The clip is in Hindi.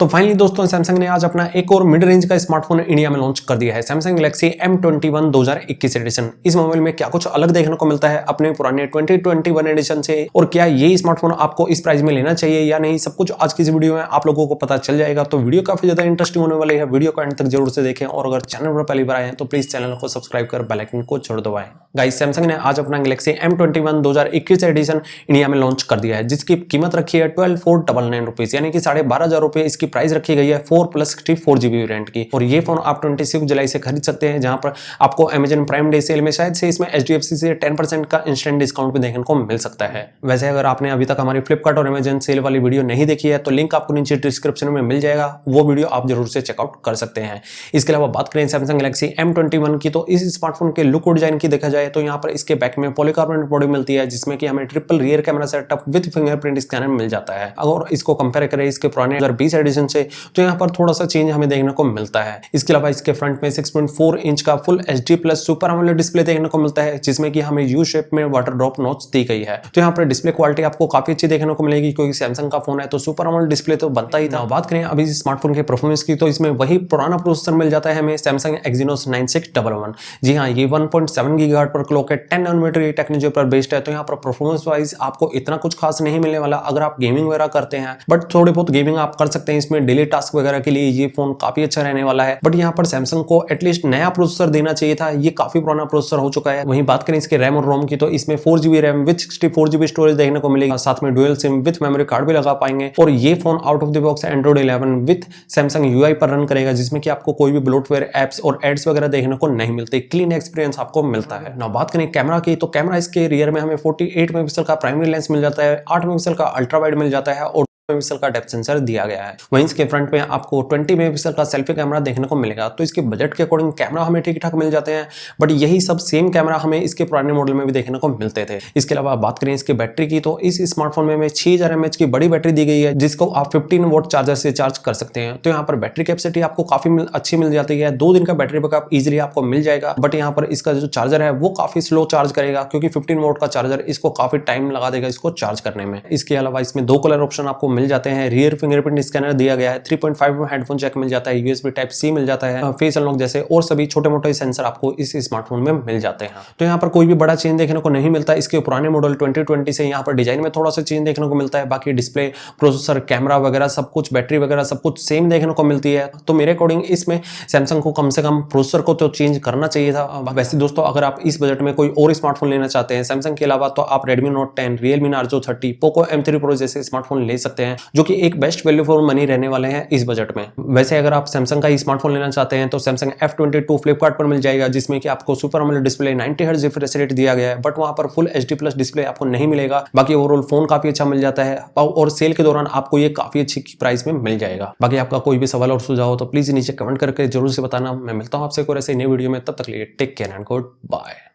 तो फाइनली दोस्तों सैमसंग ने आज अपना एक और मिड रेंज का स्मार्टफोन इंडिया में लॉन्च कर दिया है, सैमसंग गैलेक्सी M21 2021 एडिशन। इस मोबाइल में क्या कुछ अलग देखने को मिलता है अपने पुराने 2021 एडिशन से, और क्या ये स्मार्टफोन आपको इस प्राइस में लेना चाहिए या नहीं, सब कुछ आज की इस वीडियो में आप लोगों को पता चल जाएगा। तो वीडियो काफी ज्यादा इंटरेस्टिंग होने वाली है, वीडियो को एंड तक जरूर से देखें, और अगर चैनल पर पहली बार आए हैं तो प्लीज चैनल को सब्सक्राइब कर बेल आइकन को छोड़ दबाएं। गाइस, सैमसंग ने आज अपना गैलेक्सी M21 2021 एडिशन इंडिया में लॉन्च कर दिया है, जिसकी कीमत रखी है 12,499 रुपीज, यानी कि 12,500 रुपए इसकी प्राइस रखी गई है 4+64 GB वेरिएंट की। और ये फोन आप 26 जुलाई से खरीद सकते हैं, जहां पर आपको अमेजन प्राइम डे सेल में शायद से इसमें HDFC से 10% का इंस्टेंट डिस्काउंट भी देखने को मिल सकता है। वैसे अगर आपने अभी तक हमारी फ्लिपकार्ट और अमेजन सेल वाली वीडियो नहीं देखी है तो लिंक आपको नीचे डिस्क्रिप्शन में मिल जाएगा, वो वीडियो आप जरूर से चेकआउट कर सकते हैं। इसके अलावा बात करें सैमसंग गैलेक्सी M21 की, तो इस स्मार्टफोन के लुक और डिजाइन की देखा जाए तो यहाँ पर इसके बैक में पॉलीकार्बोनेट बॉडी मिलती है, जिसमें कि हमें triple rear camera setup with fingerprint scanner मिल जाता है। अगर इसको कंपेयर करें इसके पुराने 2020 एडिशन से, तो यहाँ पर थोड़ा सा चेंज हमें देखने को मिलता है। इसके अलावा इसके फ्रंट में 6.4 इंच का full HD plus super AMOLED display देखने को मिलता है, जिसमें कि हमें यू शेप में वाटर ड्रॉप नॉच दी गई है। तो यहाँ पर डिस्प्ले क्वालिटी आपको काफी अच्छी देखने को मिलेगी, क्योंकि सैमसंग का फोन है तो सुपर AMOLED डिस्प्ले तो बनता ही था। बात करें अभी स्मार्टफोन के परफॉर्मेंस की, तो इसमें वही पुराना प्रोसेसर मिल जाता है हमें सैमसंग Exynos 9611। जी हाँ, ये 1.7 गीगाहर्ट्ज पर क्लॉक है, 10 नैनोमीटर ये टेक्नोलॉजी पर बेस्ड है। तो यहाँ पर परफॉर्मेंस वाइज आपको इतना कुछ खास नहीं मिलने वाला अगर आप गेमिंग वगैरह करते हैं, बट थोड़ी बहुत गेमिंग आप कर सकते हैं इसमें। डेली टास्क वगैरह के लिए ये फोन काफी अच्छा रहने वाला है। बट यहाँ पर सैमसंग को एटलीस्ट नया प्रोसेसर देना चाहिए था, ये काफी पुराना प्रोसेसर हो चुका है। वहीं बात करें इसके रैम और रोम की, तो इसमें 4GB RAM with 64GB storage देखने को मिलेगी, साथ में dual SIM with memory card भी लगा पाएंगे। और ये phone out of the box Android 11 with Samsung UI पर रन करेगा, जिसमें कि आपको कोई भी ब्लोटवेयर एप्स और एड्स वगैरह देखने को नहीं मिलते, क्लीन एक्सपीरियंस आपको मिलता है ना। बात करें कैमरा की, तो कैमरा इसके रियर में हमें 48 मेगापिक्सल का प्राइमरी लेंस मिल जाता है, 8 मेगापिक्सल का अल्ट्रा वाइड मिल जाता है और मेगापिक्सल का डेप्थ सेंसर दिया गया है। वहीं इसके फ्रंट में आपको 20 मेगापिक्सल का सेल्फी कैमरा देखने को मिलेगा। तो इसके बजट के अकॉर्डिंग कैमरा हमें ठीक ठाक मिल जाते हैं, बट यही सब सेम कैमरा हमें इसके पुराने मॉडल में भी देखने को मिलते थे। इसके अलावा बात करें इसकी बैटरी की, तो इस स्मार्टफोन में हमें 6000 mAh की बड़ी बैटरी दी गई है, जिसको आप 15 वोल्ट चार्जर से चार्ज कर सकते हैं। तो यहाँ पर बैटरी कैपेसिटी आपको काफी अच्छी मिल जाती है, 2 दिन का बैटरी बैकअप इजिली आपको मिल जाएगा। बट यहाँ पर इसका जो चार्जर है वो काफी स्लो चार्ज करेगा, क्योंकि 15 वोल्ट का चार्जर इसको काफी टाइम लगा देगा इसको चार्ज करने में। इसके अलावा इसमें 2 कलर ऑप्शन आपको मिल जाते हैं, रियर फिंगरप्रिंट स्कैनर दिया गया है, 3.5 हेडफोन जैक मिल जाता है, USB टाइप C मिल जाता है, फेस अनलॉक जैसे और सभी छोटे मोटे सेंसर आपको इस स्मार्टफोन में मिल जाते हैं। तो यहाँ पर कोई भी बड़ा चेंज देखने को नहीं मिलता इसके पुराने मॉडल 2020 से। यहाँ पर डिजाइन में थोड़ा सा चेंज देखने को मिलता है, बाकी डिस्प्ले, प्रोसेसर, कैमरा वगैरह सब कुछ, बैटरी वगैरह सब कुछ सेम देखने को मिलती है। तो मेरे अकॉर्डिंग इसमें सैमसंग को कम से कम प्रोसेसर को तो चेंज करना चाहिए था। वैसे दोस्तों, अगर आप इस बजट में कोई और स्मार्टफोन लेना चाहते हैं सैमसंग के अलावा, तो आप Redmi Note 10, Realme Narzo 30, Poco M3 Pro जैसे स्मार्टफोन ले सकते हैं, जो कि एक बेस्ट वैल्यू फॉर मनी रहने वाले हैं इस बजट में। वैसे अगर आप सैमसंग का ही स्मार्टफोन लेना चाहते हैं तो सैमसंग F22 फ्लिपकार्ट पर मिल जाएगा, जिसमें कि आपको super AMOLED display 90 hertz refresh rate दिया गया है, बट वहां पर फुल HD प्लस डिस्प्ले आपको नहीं मिलेगा। बाकी ओवरऑल फोन काफी अच्छा मिल जाता है, और सेल के दौरान आपको ये काफी अच्छी प्राइस में मिल जाएगा। बाकी आपका कोई भी सवाल और सुझाव हो तो प्लीज नीचे कमेंट करके जरूर से बताना। मैं मिलता हूं आपसे कोई ऐसे नई वीडियो में, तब तक लिए take care and good bye.